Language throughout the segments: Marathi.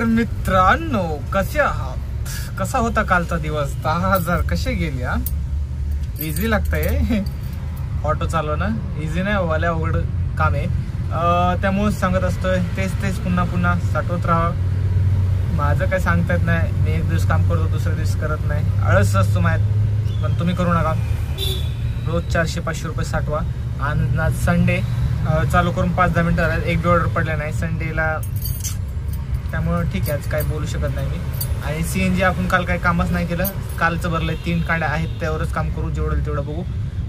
मित्रांनो, कसे आहात? कसा होता कालचा दिवस? 10,000 कसे गेले? हा, इझी लागतंय ऑटो चालवणं, इझी नाही वाल्या अवघड काम आहे. त्यामुळेच सांगत असतोय, तेच पुन्हा पुन्हा साठवत राहा. माझं काय सांगता येत नाही. मी एक दिवस काम करतो, दुसऱ्या दिवस करत नाही. आळस असतो माहीत, पण तुम्ही करू नका. रोज 400-500 रुपये साठवा. आणि आज संडे चालू करून 5-10 मिनिटं झाले, एक बी ऑर्डर पडल्या नाही संडेला, त्यामुळं ठीक आहे, आज काय बोलू शकत नाही मी. आणि CNG आपण काल काही कामच नाही केलं. कालचं भरलंय, 3 कांड्या आहेत, त्यावरच काम करू. जेवढं तेवढं बघू.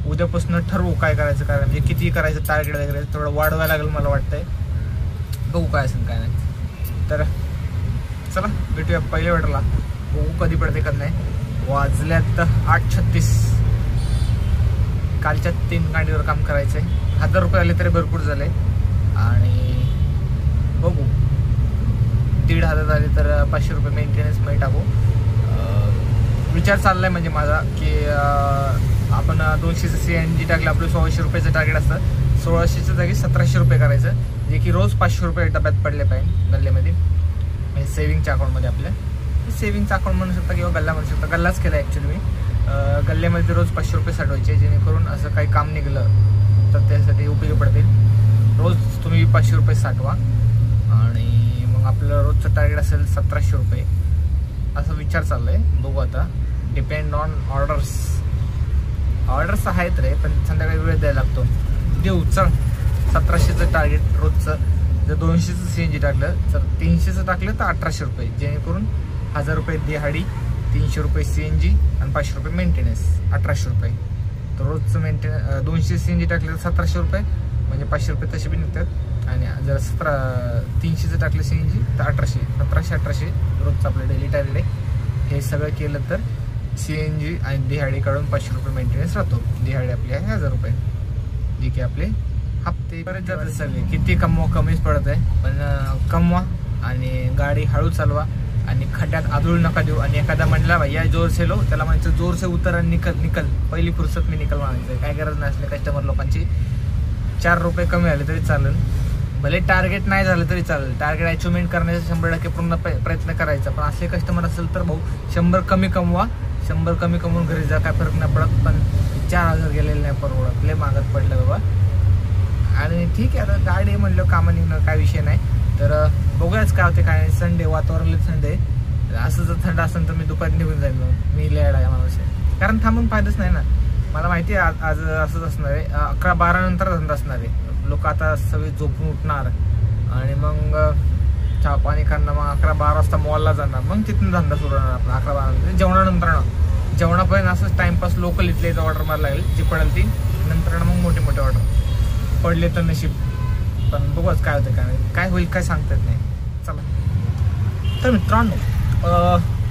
उद्यापासून ठरवू काय करायचं, काय म्हणजे किती करायचं, टार्गेट वगैरे थोडं वाढवायला लागेल मला वाटतंय. बघू काय असेल काय नाही. तर चला भेटूया पहिल्या ऑर्डरला. बघू कधी पडते कधी नाही. वाजल्यात 8:36. कालच्या 3 कांडीवर काम करायचंय. 1000 रुपये आले तरी भरपूर झाले. आणि बघू 1,500 झाले तर 500 रुपये मेंटेनन्स मध्ये टाकू. विचार चाललाय म्हणजे माझा की आपण 200चं CNG टाकलं, आपलं 1600 रुपयाचं टार्गेट असतं. 1600च्या जागी 1700 रुपये करायचं, जे की रोज 500 रुपये डब्यात पडले पाहिजे गल्ल्यामध्ये, म्हणजे सेव्हिंगच्या अकाउंटमध्ये. आपल्या सेव्हिंगचा अकाउंट म्हणू शकता किंवा गल्ला म्हणू शकता. गल्लाच केला ॲक्च्युली मी. गल्ल्यामध्ये रोज 500 रुपये साठवायचे, जेणेकरून असं काही काम निघालं तर त्यासाठी उपयोगी पडतील. रोज तुम्ही 500 रुपये साठवा आणि मग आपलं रोजचं टार्गेट असेल 1700 रुपये, असा विचार चाललाय. बघू आता, डिपेंड ऑन ऑर्डर्स आहेत रे, पण संध्याकाळी वेळ द्यायला लागतो. देऊ चल. 1700चं टार्गेट रोजचं. जर 200चं CNG टाकलं तर 300चं टाकलं तर 1800 रुपये, जेणेकरून 1000 रुपये दिहाडी, 300 रुपये CNG आणि 500 रुपये मेंटेनन्स, 1800 रुपये. तर रोजचं 200 CNG टाकलं तर 1700 रुपये, म्हणजे 500 रुपये तसे बी निघतात. आणि जर 300चं टाकलं CNG तर 1800, 1700-1800 रोजचं आपलं डेली टार्गेट आहे. हे सगळं केलं तर CNG आणि दिहाडी काढून 500 रुपये मेंटेनन्स राहतो. दिहाडी आपली आहे 1000 रुपये, जे की आपले हप्ते परत जातात सगळे. किती कमवा कमीच पडत आहे, पण कमवा आणि गाडी हळू चालवा आणि खड्ड्यात आदळू नका देऊ. आणि एखादा म्हणला भैया जोर से लो, त्याला म्हणायचं जोर से उतर आणि निकल. पहिली फुरसत मी निकल म्हणायचं. काय गरज नसले कस्टमर लोकांची. 4 रुपये कमी झाले तरी चालेल, भले टार्गेट नाही झालं तरी चालेल. टार्गेट अचिव्हमेंट करण्याचा 100% पूर्ण प्रयत्न करायचा. पण असले कस्टमर असेल तर भाऊ 100 कमी कमवा, 100 कमी कमवून घरी जा, काय फरक नाही पडत. पण 4000 गेलेले नाही परवडत, लय मागत पडलं बाबा. आणि ठीक आहे, आता गाडी म्हणलं कामं निघणं काय विषय नाही. तर बघूयाच काय होते काय. संडे, वातावरण संडे. असं जर थंड असेल तर मी दुपारी निघून जाईल. मी लेड आहे माणूस आहे, कारण थांबून फायदाच नाही ना. मला माहिती आहे आज असंच असणार आहे. 11-12 नंतर धंदा असणार आहे. लोक आता सगळे झोपून उठणार आणि मग चहा पाणी खाणं, मग 11-12 वाजता मॉलला जाणार, मग तिथून धंदा सुरू होणार आपला 11-12 जेवणानंतर. जेवणापर्यंत असंच टाइमपास लोकल इथले ऑर्डर मारायला लागेल, जी पडेल ती. नंतर मग मोठे ऑर्डर पडले तर नशीब. पण बघूच काय होतं काय होईल काय सांगता येत नाही. चला तर मित्रांनो,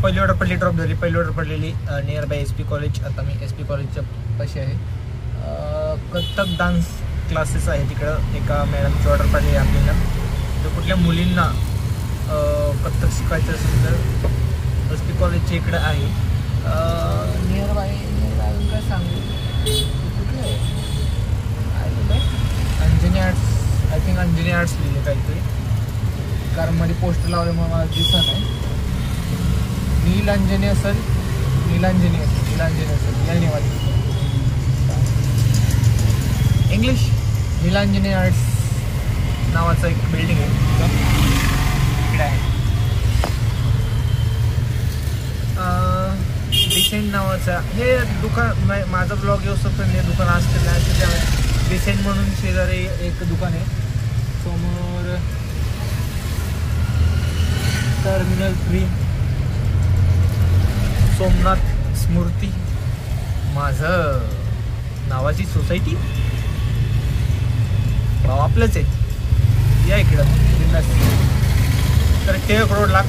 पहिली ऑर्डर पडली, ड्रॉप झाली. पहिली ऑर्डर पडलेली नियर बाय SP कॉलेज. आता मी SP कॉलेजच्या पाशी आहे. कथ्थक डान्स क्लासेस आहे तिकडं. एका मॅडमची ऑर्डर पडली आहे आपल्याला. जर कुठल्या मुलींना कथ्थक शिकायचं असेल तर SP कॉलेजच्या इकडं आहे. नियर बाय काय सांगू कुठे आहे, Anjani arts, I think Anjani arts लिहिले काहीतरी, कारण मध्ये पोस्टर लावल्यामुळे मला दिसत नाही. नीलांजनी असेल, नीलांजनी असेल यानेवाली इंग्लिश. नीलांजनी आर्ट्स नावाचं एक बिल्डिंग आहे इकडे आहे. डिसेंट नावाचा हे दुकान, माझा ब्लॉग येऊसपर्यंत हे दुकान असतं नाही. डिसेंट म्हणून शेजारी एक दुकान आहे. समोर टर्मिनल 3, सोमनाथ स्मृती माझं नावाची सोसायटी. भाव आपलंच आहे, या इकडं तर टिळक रोडला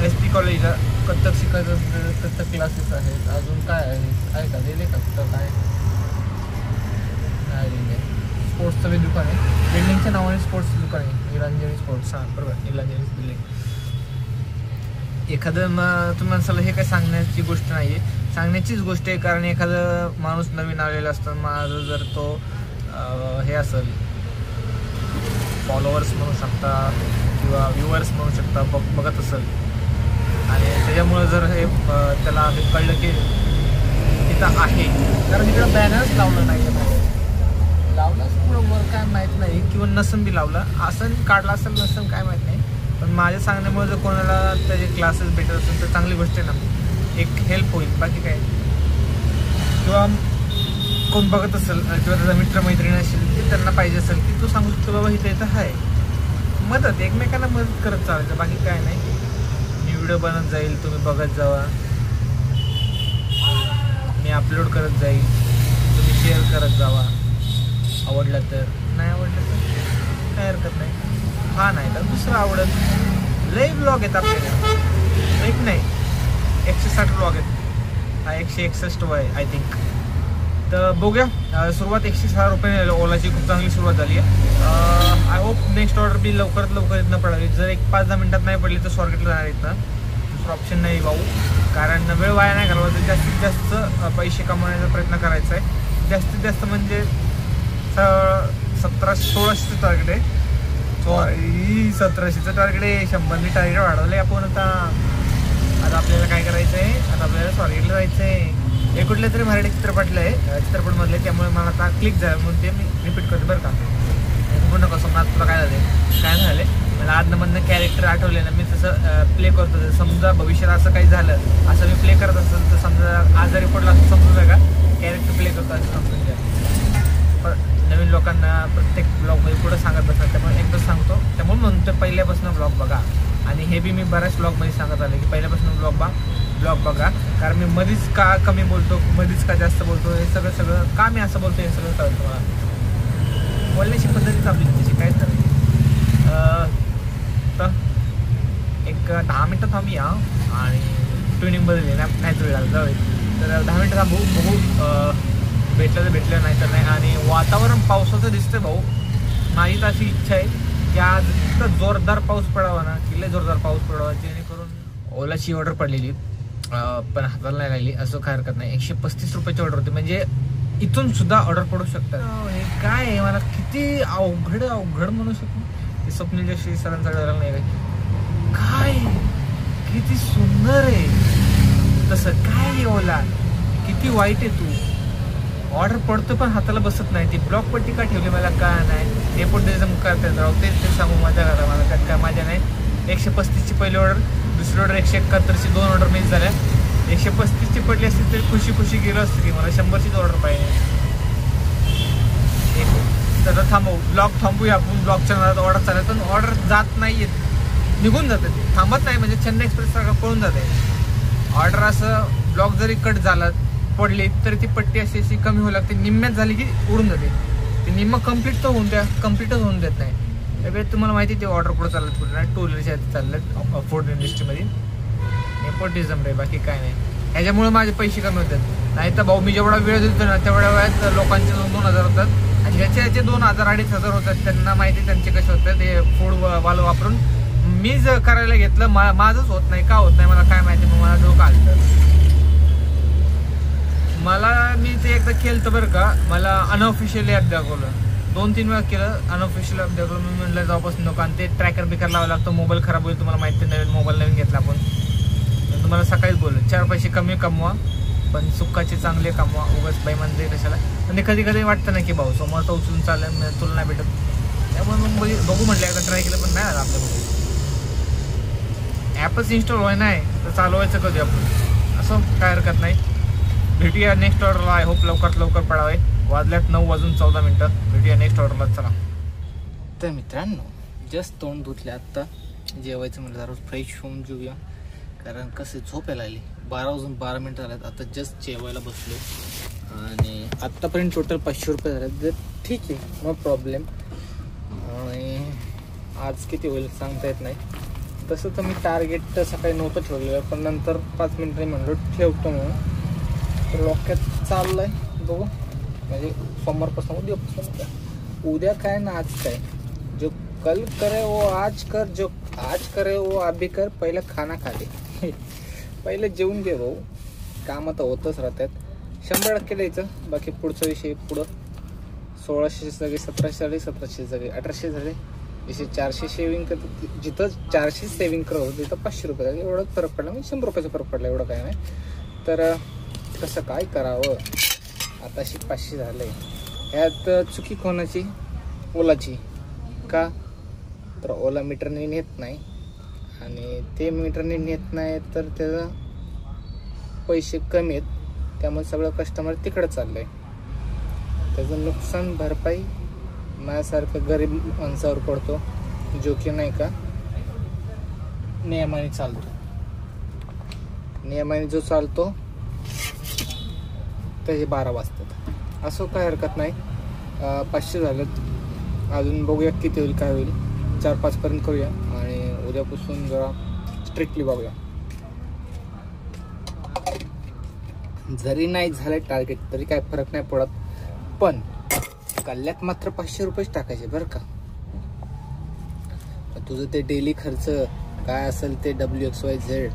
SP कॉलेजला कथ्थक शिकायचं असेल तर कथ्थक क्लासेस आहेत. अजून काय आहे का दिले का कुठं काय स्पोर्ट्सचं बी दुकान आहे. बिल्डिंगच्या नावाने स्पोर्ट्सचं दुकान आहे, नीलांजनी स्पोर्ट्स. हां बरोबर, नीलांजनी बिल्डिंग. एखादं तुम्ही माणसाला हे काय सांगण्याची गोष्ट नाही आहे, सांगण्याचीच गोष्ट आहे. कारण एखादं माणूस नवीन आलेला असतं, माझं जर तो हे असेल फॉलोअर्स म्हणू शकता किंवा व्ह्युअर्स म्हणू शकता बघत असेल आणि त्याच्यामुळं जर हे त्याला हे कळलं की इथं आहे, कारण इकडं बॅनर्स लावलं नाही आहे, लावलं असं पुढं वर काय माहीत नाही किंवा नसन बी लावलं असं काढलं असेल नसन काय माहीत नाही, पण माझ्या सांगण्यामुळे जर कोणाला त्याचे क्लासेस भेटत असेल तर चांगली गोष्ट आहे ना, एक हेल्प होईल, बाकी काय. किंवा कोण बघत असेल किंवा त्याचा मित्रमैत्रिणी असेल की त्यांना पाहिजे असेल की तू सांगू शकतो बाबा इथं इथं आहे, मदत एकमेकांना मदत करत चालायचं, बाकी काय नाही. मी व्हिडिओ बनत जाईल, तुम्ही बघत जावा, मी अपलोड करत जाईल, तुम्ही शेअर करत जावा, आवडलं तर, नाही आवडलं तर काय हरकत नाही, हा नाही तर दुसरं आवडत. लई ब्लॉग आहेत आपल्याला, एक नाही 160 ब्लॉग आहेत, हा 161 आहे आय थिंक. तर बघूया, सुरुवात 106 रुपये ओलाची खूप चांगली सुरुवात झाली आहे. आय होप नेक्स्ट ऑर्डर बी लवकरात लवकर इथनं पडावी, जर एक 5-10 मिनिटात नाही पडली तर स्वारगेटला जाणार इथनं, दुसरं ऑप्शन नाही भाऊ, कारण वेळ वाया नाही घालवायचा, जास्तीत जास्त पैसे कमवण्याचा प्रयत्न करायचा आहे. जास्तीत जास्त म्हणजे 1700-1600चं टार्गेट आहे, सॉरी 1700चं टार्गेट आहे, 100नी टार्गेट वाढवलं आहे आपण. आता आपल्याला काय करायचं आहे, आता आपल्याला स्वारगेटला जायचं आहे. हे कुठल्या तरी मराठी चित्रपटलं आहे, चित्रपटमधले, त्यामुळे मला आता क्लिक झालं म्हणून ते मी रिपीट करतो बरं का. पूर्ण कसं आज तुला काय झालं मला आदनमधनं कॅरेक्टर आठवले ना, मी तसं प्ले करतो. समजा भविष्यात असं काही झालं, असं मी प्ले करत असेल तर समजा आजारी पडला असं समजू का कॅरेक्टर प्ले करतो असं समजून घ्या. पण नवीन लोकांना प्रत्येक ब्लॉगमध्ये पुढं सांगत बसणार, त्यामुळे एकदाच सांगतो, त्यामुळे म्हणतो पहिल्यापासून ब्लॉग बघा. आणि हे बी मी बऱ्याच ब्लॉगमध्ये सांगत आले की पहिल्यापासून ब्लॉग बघा, कारण मी मधीच का कमी बोलतो, मधीच का जास्त बोलतो, हे सगळं का मी असं बोलतो हे सगळं कळतं मला. बोलण्याची पद्धतीच आपली त्याची काहीच नाही. तर एक 10 मिनटं थांबूया आणि ट्युनिंग बदलली नाही तर वेळ जाऊ, तर 10 मिनटं थांबू, बघू भेटलं तर भेटलं नाही तर नाही. आणि वातावरण पावसाचं दिसतंय भाऊ, माझी तर अशी इच्छा आहे की आज इतकं जोरदार पाऊस पडावा ना, किल्ले जोरदार पाऊस पडावा, जेणेकरून ओलाची ऑर्डर पडलेली पण हाताला नाही राहिली, असं काय हरकत नाही. 135 रुपयाची ऑर्डर होती, म्हणजे इथून सुद्धा ऑर्डर पडू शकतात. हे काय आहे, मला किती अवघड म्हणू शकतो. ते स्वप्नील जोशी सरांचा डरला नाही काय, किती सुंदर आहे, तसं काय ओला किती वाईट आहे. तू ऑर्डर पडतो पण हाताला बसत नाही, ती ब्लॉक पट्टी का ठेवली मला का नाही, नेपोटिझम करतात राव, तेच सांगू माझ्या घराला, मला काय माझ्या नाही. 135ची पहिली ऑर्डर, दुसरी ऑर्डर 171ची 2 ऑर्डर मिस झाल्या. 135ची पडली असतील तरी खुशी गेलो असतं की मला 100चीच ऑर्डर पाहिजे. तर थांबू, ब्लॉग थांबूया आपण, ब्लॉगच्या नादात ऑर्डर चालत पण ऑर्डर जात नाही, निघून जाते, ते थांबत नाही, म्हणजे चेन्नई एक्सप्रेस सारखं पळून जाते ऑर्डर. असं ब्लॉग जरी कट झाला पडली तरी ती पट्टी अशी कमी होऊ लागते, निम्म्यात झाली की उडून जाते. ते निम्म कम्प्लीट तर होऊन द्या, कम्प्लीटच होऊन देत नाही. त्यावेळी तुम्हाला माहिती ते ऑर्डर पुढे चालत कुठे नाही, टू व्हीलरच्या चाललं फूड इंडस्ट्रीमध्ये. नेपोटिझम रे, बाकी काय नाही. ह्याच्यामुळे माझे पैसे कमी होतात. नाही तर भाऊ मी जेवढा वेळ देतो ना तेवढ्या वेळात लोकांचे 2,000 होतात, आणि ज्याचे 2,000-2,500 होतात त्यांना माहिती त्यांचे कसे होतात. ते फूड वाल वापरून मी जर करायला घेतलं माझंच होत नाही, का होत नाही मला काय माहिती, मग मला डोकं आलं. मला मी ते एकदा केलं तर बरं का, मला अनऑफिशियल ॲप दाखवलं, 2-3 वेळा केलं अनऑफिशियल ॲप दाखवलं. मी म्हटलं जाऊपासून नको, आणि ते ट्रॅकर बिकर लावावं लागतं, मोबाईल खराब होईल, तुम्हाला माहिती नवीन मोबाईल नवीन घेतला आपण. तुम्हाला सकाळीच बोललो 4 पैसे कमी कमवा पण सुखाचे चांगले कमवा, उगाच बाईमान दे कशाला. म्हणजे कधी कधी वाटतं ना की भाऊ समोर तर उचलून चाललं तुला नाही भेटत, त्यामुळे मग बघू म्हटलं एकदा ट्राय केलं पण नाही आलं आपल्याकडे. ॲपच इन्स्टॉल व्हाय नाही तर चालवायचं कधी आपण, असं काय हरकत नाही. भेटूया नेक्स्ट ऑर्डरला, आय होप लवकरात लवकर पडावे. वाजल्यात 9:14 भेटूया नेक्स्ट ऑर्डरला, चला. तर मित्रांनो जस्ट तोंड धुतले, आत्ता जेवायचं म्हटलं जरा फ्रेश होऊन जेऊया, कारण कसं झोपायला आली. 12:12 झाल्यात, आता जस्ट जेवायला बसलो. आणि आत्तापर्यंत टोटल 500 रुपये झाले, तर ठीक आहे, नो प्रॉब्लेम. आणि आज किती होईल सांगता येत नाही. तसं तर मी टार्गेट तर सकाळी नव्हतं ठेवलेलं, पण नंतर 5 मिनिटांनी म्हणलो ठेवतो म्हणून, तर डोक्यात चाललं आहे. बघू म्हणजे सोमवारपासून उद्या काय ना आज काय, जो कल करे वो आज कर, जो आज करे वो अभी कर. पहिलं खाना खा दे, पहिले जेवून घे भाऊ, कामं तर होतच राहतात. 100% द्यायचं, बाकी पुढचा विषय पुढं. 1600 जागे 1700 झाले, 1700 जागे 1800 झाले, जसे 400 सेविंग करत, जिथं 400 सेविंग करत होतं तिथं 500 रुपये झाले. एवढाच फरक पडला, म्हणजे 100 रुपयाचा फरक पडला, एवढं काय नाही. तर कसं काय करावं, आताशी 500 झालं आहे. ह्यात चुकी कोणाची? ओलाची. का तर ओला मीटरने नेत नाही, आणि ते मीटरने नेत नाही तर त्याचं पैसे कमी आहेत, त्यामुळे सगळं कस्टमर तिकडं चाललं आहे. त्याचं नुकसान भरपाई माझ्यासारखं गरीब माणसावर पडतो, जो की नाही का नियमाने चालतो. नियमाने जो चालतो त्याचे 12 वाजतात. असं काय हरकत नाही. 500 झालं, अजून बघूया किती होईल, काय होईल. 4-5 पर्यंत करूया, आणि उद्यापासून जरा स्ट्रिक्टली बघूया. जरी नाही झालं टार्गेट तरी काय फरक नाही पडत, पण गल्ल्यात मात्र 500 रुपयेच टाकायचे बरं का. तुझं ते डेली खर्च काय असेल ते WXYZ,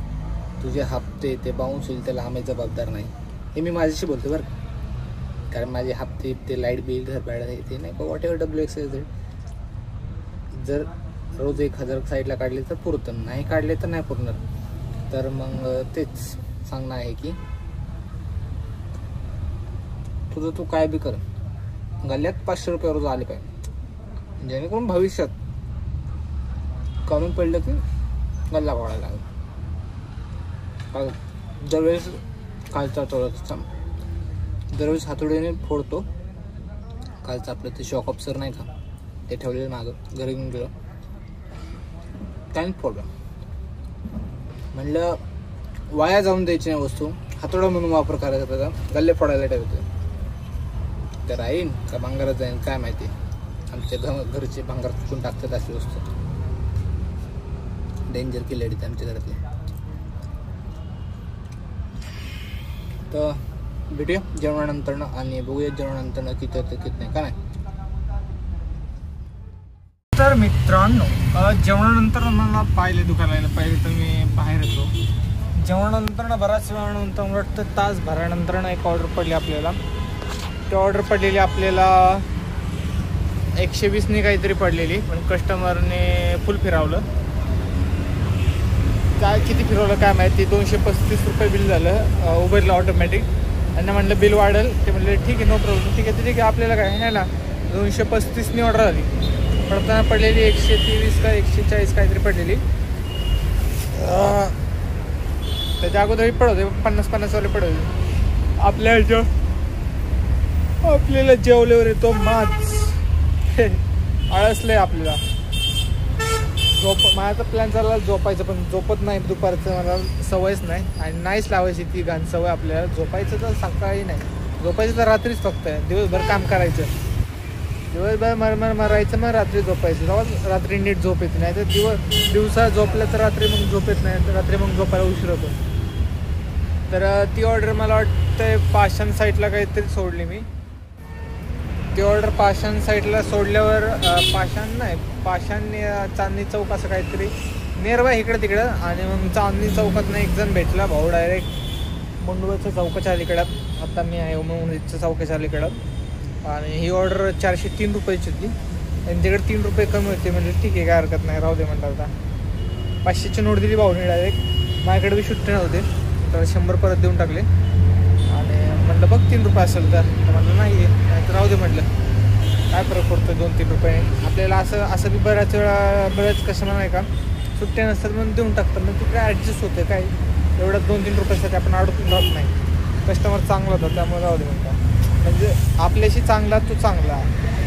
तुझे हप्ते ते बाउन्स होईल, त्याला आम्ही जबाबदार नाही. हे मी माझ्याशी बोलतो बरं का, कारण माझे हप्ते ते लाईट बिल, घर भाडं ते नाही का, वॉट एव्हर WXYZ. जर रोज 1000 साईडला काढले तर पुरतं, नाही काढले तर नाही पुरणार. तर मग तेच सांगणं आहे की तुझं तू काय बी कर, गल्ल्यात 500 रुपये रोज आले पाहिजे, जेणेकरून भविष्यात काढून पडलं की गल्ला वाढायला लागेल. दरवेळेस कालचा तोडत, दरवेळेस हातोडीने फोडतो. कालचं आपलं ते शॉक ऑफसर नाही का, ते ठेवलेलं मागं, घरी घेऊन गेलो, त्याने फोडलं. म्हणलं वाया जाऊन द्यायची नाही वस्तू, हातोडा म्हणून वापर करायचा त्याचा, गल्ले फोडायला ठेवते. तर राहीन का भांगारात जाईन काय माहिती. आमच्या घरचे भांगार चुकून टाकतात अशी वस्तू, डेंजर केली आमच्या घरातले. तर भेटूया जेवणानंतरनं, आणि बघूया जेवणानंतरनं किती होतं किती नाही, का नाही. तर मित्रांनो, जेवणानंतर मला पाहिले दुखायला लागलं. पहिले तर मी बाहेर येतो, जेवणानंतर बराच वेळानंतर, मला वाटतं तासभरानंतर एक ऑर्डर पडली आपल्याला. ती ऑर्डर पडलेली आपल्याला 120ने काहीतरी पडलेली, पण कस्टमरने फुल फिरवलं. काय किती फिरवलं काय माहिती, 235 रुपये बिल झालं उबरला ऑटोमॅटिक. त्यांना म्हटलं बिल वाढेल, ते म्हटलं ठीक आहे नो प्रॉब्लेम, ठीक आहे आपल्याला काय नाही ना. 235ने ऑर्डर आली, पडताना पडलेली 123 का 140 काहीतरी पडलेली. त्याच्या अगोदरही पडवते 50-50 वाले पडवते. आपल्याला जेवल्यावर येतो माच, आळसलंय आपल्याला. माझा प्लॅन चालला झोपायचं, पण झोपत नाही दुपारचं, मला सवयच नाही, आणि नाहीच लावायची ती घाण सवय आपल्याला. झोपायचं तर सकाळी नाही, झोपायचं तर रात्रीच फक्त आहे. दिवसभर काम करायचं, दिवसभर मरायचं, मग रात्री झोपायचं. तेव्हा रात्री नीट झोप येते, नाही तर दिवसा झोपलं तर रात्री मग झोप येत नाही, तर रात्री मग झोपायला उशीर होतो. तर ती ऑर्डर मला वाटतं पाषाण साईडला काहीतरी सोडली मी. ती ऑर्डर पाषाण साईडला सोडल्यावर, पाषाण चांदणी चौक असं काहीतरी नियरबाय इकडं तिकडं. आणि मग चांदणी चौकातनं एक जण भेटला भाऊ, डायरेक्ट मुंडवरच्या चौकाच्या अलीकडं. आता मी आहे मुंडवरच्या चौकाच्या अलीकडं. आणि ही ऑर्डर 403 रुपयाची होती, त्यांच्याकडे 3 रुपये कमी होते. म्हणजे ठीक आहे, काय हरकत नाही, राहू दे म्हणतात. आता 500ची नोट दिली भाऊने डायरेक्ट, माझ्याकडे बी सुट्टे नव्हते, तर 100 परत देऊन टाकले. आणि म्हटलं बघ 3 रुपये असेल तर म्हटलं नाही तर राहू दे म्हटलं, काय फरक पडतो 2-3 रुपये आपल्याला. असं बी बऱ्याच कस्टमर नाही का सुट्ट्या नसतात म्हणून देऊन टाकतात, मग तिकडे ॲडजस्ट होते. काय एवढं 2-3 रुपयासाठी आपण अडकून राहत नाही. कस्टमर चांगला होता त्यामुळे राहू दे म्हणतात. म्हणजे आपल्याशी चांगला तू चांगला,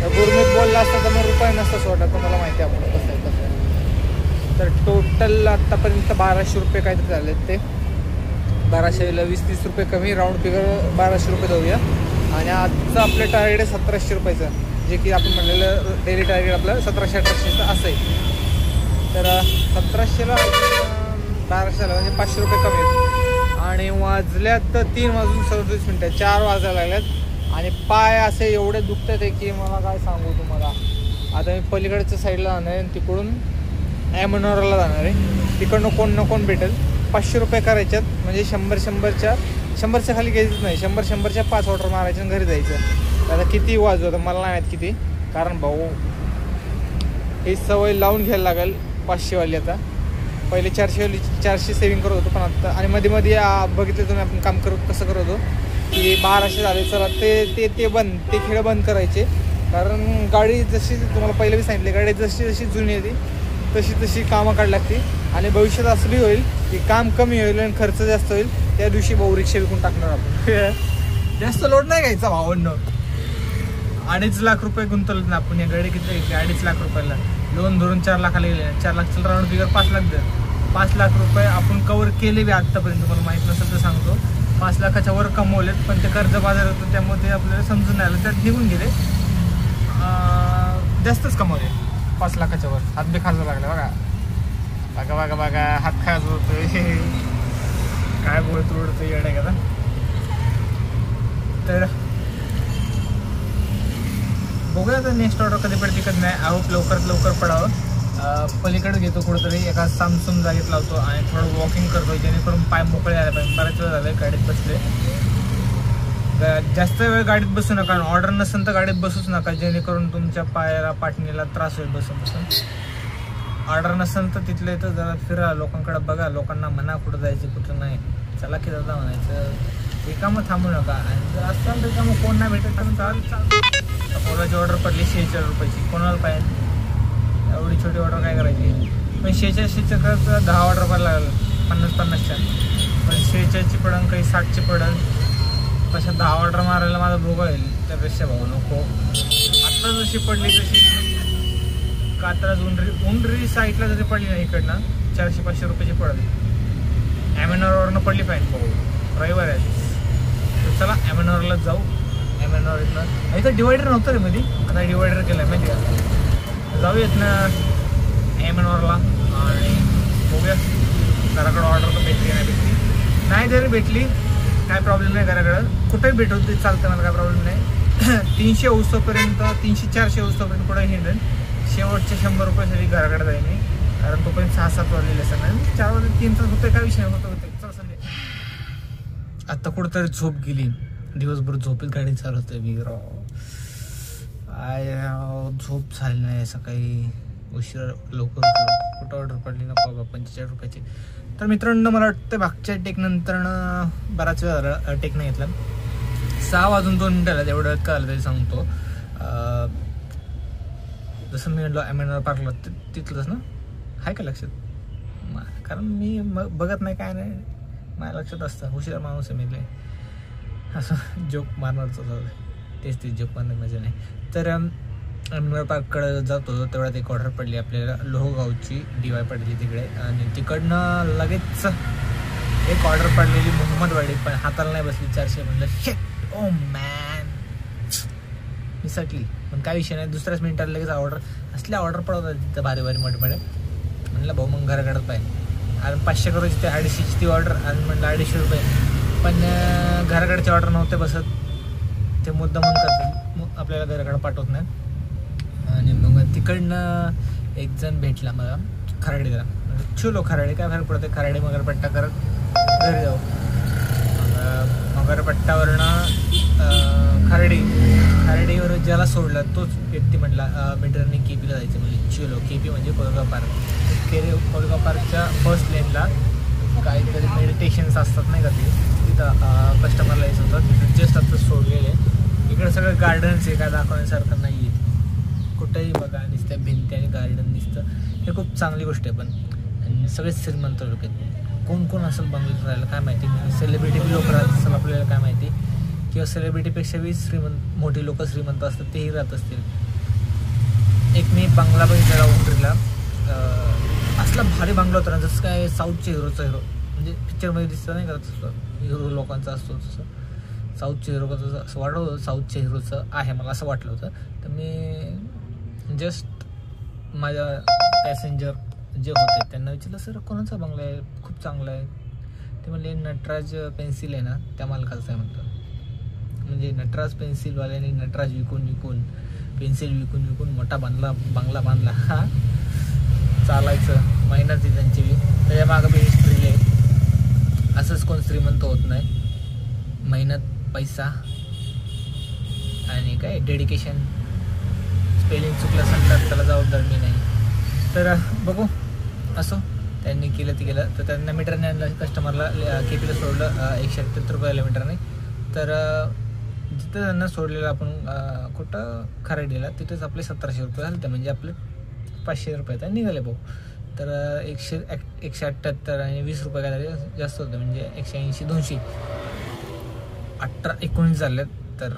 गुरमीत बोलला असता तर मग रुपये नसता सोडला, तुम्हाला माहिती आहे आपण कसं आहे. तर टोटल आत्तापर्यंत 1200 रुपये काहीतरी झाले. ते 1200ला 20-30 रुपये कमी, राऊंड फिगर 1200 रुपये जाऊया. आणि आजचं आपलं टार्गेट आहे 1700 रुपयाचं, जे की आपण म्हणलेलं डेली टार्गेट आपलं 1700-1800 असं आहे. तर 1700ला 1200ला म्हणजे 500 रुपये कमी आहेत. आणि वाजल्यात 3:37, 4 वाजायला लागल्यात. आणि पाय असे एवढे दुखतात आहे की मला काय सांगू तुम्हाला. आता मी पलीकडच्या साईडला जाणार आहे, तिकडून ॲमनोराला जाणार आहे. तिकडनं कोण ना कोण भेटेल. 500 रुपये करायच्यात, म्हणजे 100च्या खाली घ्यायचंच नाही. 100च्या 5 ऑर्डर मारायचे आणि घरी जायचं. आता किती वाजू, आता मला नाही माहीत किती, कारण भाऊ ही सवय लावून घ्यायला लागेल 500वाली. आता पहिले 400 सेविंग करत होतो, पण आता आणि मध्ये मध्ये बघितलं तुम्ही आपण काम कसं करत होतो की 1200 झाले, चला ते बंद, ते खेळ बंद करायचे. कारण गाडी जशी तुम्हाला पहिले बी सांगितले, गाडी जशी जुनी येते तशी कामं काढ लागते. आणि भविष्यात असं बी होईल की काम कमी होईल आणि खर्च जास्त होईल. त्या दिवशी भाऊ रिक्षा विकून टाकणार आपण. जास्त लोड नाही घ्यायचा भावांनो. 2.5 लाख रुपये गुंतवले ना आपण. या गाडी किती घेतली? 2.5 लाख रुपयाला. लोन धरून 4 लाखाला गेले. 4 लाख चल राऊंड फिगर 5 लाख दर. 5 लाख रुपये आपण कवर केले बी आत्तापर्यंत. मला माहीत नसेल तर सांगतो, 5 लाखाच्या वर कमवलेत, पण ते कर्ज बाजार होतं त्यामुळे ते आपल्याला समजून नाही आलं, त्यात निघून गेले. जास्तच कमवले 5 लाखाच्या वर. हात बी खायला लागला बघा बघा बघा बघा, हात खायचं होतं. काय बोलत उडतं येडे का. तर बघूया आता नेक्स्ट ऑर्डर कधी पडते कधी नाही. आहोप लवकरात लवकर पडावं. पलीकडे घेतो कुठंतरी एका सामसूम जागेत लावतो आणि थोडं वॉकिंग करतो, जेणेकरून पाय मोकळे आले पाहिजे. बऱ्याच वेळ झाले गाडीत बसले. जास्त वेळ गाडीत बसू नका. ऑर्डर नसेल तर गाडीत बसूच नका, जेणेकरून तुमच्या पायाला पाठणीला त्रास होईल बसून. ऑर्डर नसेल तर तिथले तर जरा फिरा, लोकांकडे बघा, लोकांना म्हणा कुठं जायचं कुठं नाही. चला की दादा म्हणायचं, रिकामं थांबू नका. आणि जर असाल रिकामं कोण नाही भेटत तर चाल. पोलाची ऑर्डर पडली 46 रुपयाची, कोणाला पाहिजे एवढी छोटी ऑर्डर काय करायची. पण 46च्या खर्च 10 ऑर्डर पडायला लागलं 50-50च्या. पण 46ची पडन काही 60ची पडन. तशा 10 ऑर्डर मारायला माझा भोग होईल. त्यापेक्षा भाऊ नको. आत्ता जशी पडली तशी कात्रज उंडरी साईडला जरी पडली ना इकडनं 400-500 रुपयाची पडली. ॲमेनॉरवरनं पडली पाहिजे भाऊ. रविवार आहे तर चला ॲमेनॉरलाच जाऊ. ॲमेनॉर इथनं इथं डिवायडर नव्हतं रे मध्ये, आता डिवायडर केलं आहे माहिती का. जाऊयात ना ॲमेनॉरला आणि बघूया घराकडं ऑर्डर तर भेटली नाही जरी भेटली काय प्रॉब्लेम नाही. घराकडं कुठेही भेटवत ते चालतं, मला काय प्रॉब्लेम नाही. 300 होऊस्तोपर्यंत 300-400 होऊस्तोपर्यंत कुठे हिंडेल. शेवटचे 100 रुपयासाठी घराकडे जाईल मी, कारण तोपर्यंत 6-7 वाजलेले असतात. 4 वाजता 3 तास होते, काय विषय होतं. चल संडे आत्ता कुठंतरी झोप गेली. दिवसभर झोपेत गाडी चालवतोय मी. झोप झाली नाही. सकाळी उशीर लवकर उठलो. कुठं ऑर्डर पडली नको बाबा 45 रुपयाची. तर मित्रांनो मला वाटतं मागच्या टेक नंतरनं बराच वेळ झाला टेक नाही घेतला. 6 वाजून 2 मिनिटाला तेवढं कळलं तरी सांगतो. जसं मी म्हटलं ॲमेनॉर पार्कला तिथलंच ना आहे का लक्षात. कारण मी बघत नाही काय नाही, माझ्या लक्षात असतं. हुशार माणूस आहे मी. असं जोक मारणारच तेच जोक मारणार मजा नाही. तर ॲमेनॉर पार्ककडे जातो तेवढ्यात एक ऑर्डर पडली आपल्याला लोहगावची. DY पडली तिकडे आणि तिकडनं लगेच एक ऑर्डर पडलेली मोहम्मदवाडी, पण हाताला नाही बसली. 400 म्हणलं शेट ओ मॅन मिसटली. पण काय विषय नाही, दुसऱ्याच मिनिटाला लगेच ऑर्डर असल्या ऑर्डर पडवतात तिथं भारी मोठे म्हणलं भाऊ मग घराकडे पाहिजे. आणि 500 करायची ते 250ची ती ऑर्डर आणि म्हणलं 250 रुपये. पण घराकडचे ऑर्डर नव्हते बसत, ते मुद्दाम करतात आपल्याला घराकडे पाठवत नाही. आणि मग तिकडनं एक जण भेटला मला खराडीला. चलो खराडी काय फरक पडते, खराडी मगरपट्टा करत घरी जाऊ. मगरपट्टावरनं खराडीवर ज्याला सोडला तोच व्यक्ती म्हटला मीटरने KPला जायचं. म्हणजे चलो KP म्हणजे कोळगाव पार्क. कोळगाव पार्कच्या फर्स्ट लेनला काहीतरी मेडिटेशन्स असतात नाही का, ते तिथं कस्टमरला यायचं होतं. तिथं जस्ट आता सोडलेले. इकडे सगळं गार्डन्स आहे, काय दाखवण्यासारखं नाही आहे. कुठेही बघा नुसत्या भिंती आणि गार्डन दिसतं, हे खूप चांगली गोष्ट आहे. पण सगळे श्रीमंत लोक आहेत. कोण असेल बंगल्यात राहायला काय माहिती. सेलिब्रिटी बी लोक राहत असेल आपल्याला काय माहिती, किंवा सेलिब्रिटीपेक्षा बी मोठी लोक श्रीमंत असतात तेही राहत असतील. एक मी बंगला बघितलेला उंडरीला. असला भारी बंगला होता ना, जसं काय साऊथच्या हिरोचा हिरो म्हणजे पिक्चरमध्ये दिसतं नाही का, तसं हिरो लोकांचा असतो तसं. साऊथच्या हिरोचं असं वाटलं होतं, साऊथच्या हिरोचं आहे मला असं वाटलं होतं. तर मी जस्ट माझ्या पॅसेंजर जे होते त्यांना विचारलं, सर कोणाचा बंगला आहे, खूप चांगला आहे. ते म्हणले नटराज पेन्सिल आहे ना त्या मालकाचं आहे म्हणतो. म्हणजे नटराज पेन्सिलवाल्याने नटराज विकून पेन्सिल विकून मोठा बंगला बांधला. हा चालायचं मेहनत आहे त्यांची बी, त्याच्या मागं बी हिस्ट्री आहे. असंच कोण श्रीमंत होत नाही. मेहनत, पैसा आणि काय डेडिकेशन. स्पेलिंग चुकलं सांगतात त्याला जबाबदार मी नाही. तर बघू असो त्यांनी केलं ते केलं. तर त्यांना मीटरने आणलं, कस्टमरला KPला सोडलं 178 रुपयाला मीटरने. तर जिथं त्यांना सोडलेलं आपण कुठं खराडीला तिथेच आपले 1700 रुपये झाले. तर म्हणजे आपले 500 रुपये तर निघाले भाऊ. तर 178 आणि 20 रुपये काय झाले जास्त होतं, म्हणजे 180 200 18 19 झाले. तर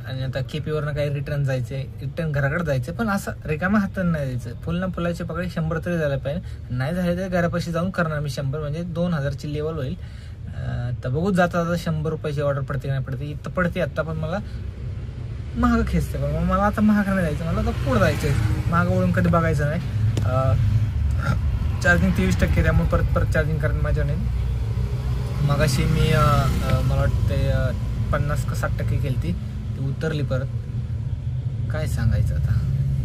आणि आता KPवरनं काही रिटर्न जायचे, रिटर्न घराकडे जायचं, पण असं रिकाम्या हातानं नाही जायचं. फुल ना फुलाचे पकडे 100 तरी झालं पाहिजे. नाही झाले तर घरापाशी जाऊन करणार मी 100, म्हणजे 2000ची लेवल होईल. तर बघू जाता जाता 100 रुपयाची ऑर्डर पडते नाही पडते. इथं पडते आत्ता, पण मला महाग खेचते. पण मला आता महाग नाही जायचं, मला आता पुढं जायचं आहे. महाग वळून कधी बघायचं नाही. चार्जिंग 23%, त्यामुळे परत चार्जिंग करायला माझ्या नाही. मगाशी मी मला वाटते 50 का 60% केली ती उतरली परत. काय सांगायचं आता,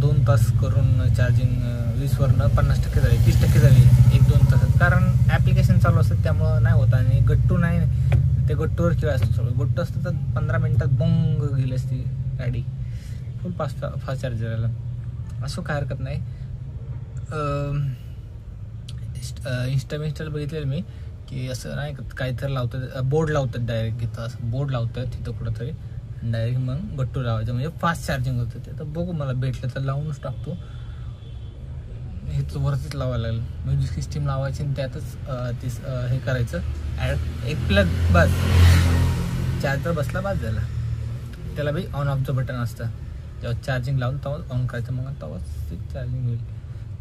2 तास करून चार्जिंग 20वरनं 50% झाली, 30% झाली 1-2 तासात. कारण ॲप्लिकेशन चालू असतं त्यामुळं नाही होत. आणि गट्टू नाही, ते गट्टूवर खेळ असतो सगळं. गट्टू असतं तर 15 मिनिटात बोंग गेली असती गाडी, फुल फास्ट चार्जरला. असं काय हरकत नाही. इंस्टाला बघितलेलं मी की असं नाही काहीतरी लावतात, बोर्ड लावतात डायरेक्ट. तिथं असं बोर्ड लावतात तिथं कुठंतरी, डायरेक्ट मग गट्टू लावायचं, म्हणजे फास्ट चार्जिंग होतं ते. तर बघू मला भेटलं तर लावूनच टाकतो. हे तर वरतीच लावायला लागेल, म्युझिक सिस्टीम लावायची आणि त्यातच हे करायचं ॲड. एक प्लग बस, चार्जर बसला बस झाला. त्याला बी ऑन ऑफचं बटन असतं, जेव्हा चार्जिंग लावून तेव्हा ऑन करायचं, मग तेव्हाच ते चार्जिंग होईल.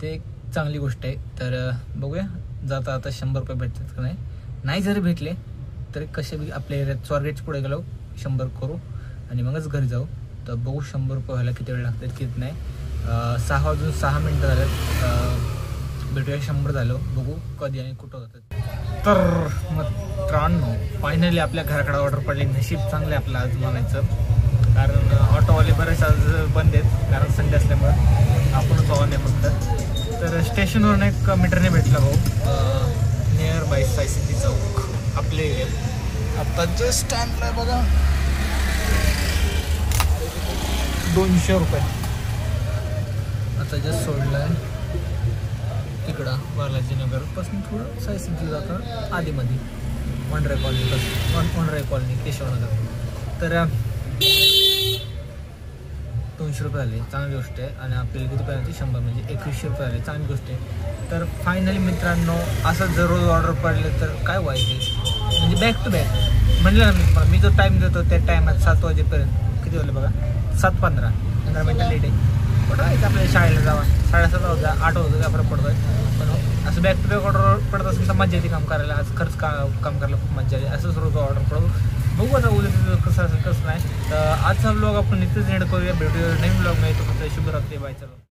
ते एक चांगली गोष्ट आहे. तर बघूया जाता आता 100 रुपये भेटतात का नाही जरी भेटले तरी कसे बी आपल्या एरियात स्वारगेटच्या पुढे गेलो 100 करू आणि मगच घरी जाऊ. तर बघू 100 रुपये व्हायला किती वेळ लागतात किती नाही. 6 वाजून 6 मिनटं झाल्यात. भेटूया 100 झालं, बघू कधी आणि कुठं होतं. तर मित्रांनो फायनली आपल्या घराकडे ऑर्डर पडली. नशीब चांगले आपलं आज म्हणायचं, कारण ऑटोवाले बरेच आज बंद आहेत, कारण संडे असल्यामुळं आपणच ऑन आहे फक्त. तर स्टेशनवरून एक मीटरने भेटला भाऊ, नियर बाय साय सिटी चौक आपले एरियात. आता जस्ट आणलं बघा 200 रुपये. आता जस्ट सोडलं आहे तिकडं बालाजीनगरपासून थोडं साय सिटी जातं आधीमध्ये वनराय कॉलनी केशवनगर. तर 200 रुपये झाले, चांगली गोष्ट आहे. आणि आपल्याला किती पाहिजे 100, म्हणजे 2100 रुपये झाले, चांगली गोष्ट आहे. तर फायनली मित्रांनो असं जर रोज ऑर्डर पडले तर काय व्हायचे, म्हणजे बॅक टू बॅक म्हणलं ना मी जो टाईम देतो त्या टायमात 7 वाजेपर्यंत किती वाजले बघा 7:15 मिनटं लेट आहे. कुठं व्हायचं आपल्याला शाळेला जावा, 7:30 वाजता 8 वाजता काय फरक पडतोय. पण असं बॅक टू बॅक ऑर्डर पडत असेल तर मजा येते काम करायला. आज खरंच काम करायला खूप मजा आली. असंच रोज ऑर्डर पडू, बघू आता उद्या कसं असेल कसं नाही. तर आजचा ब्लॉग आपण इथेच एंड करूया. भेटूया नवीन ब्लॉग नाही तो फक्त शुभरात्री. बाय. चलो.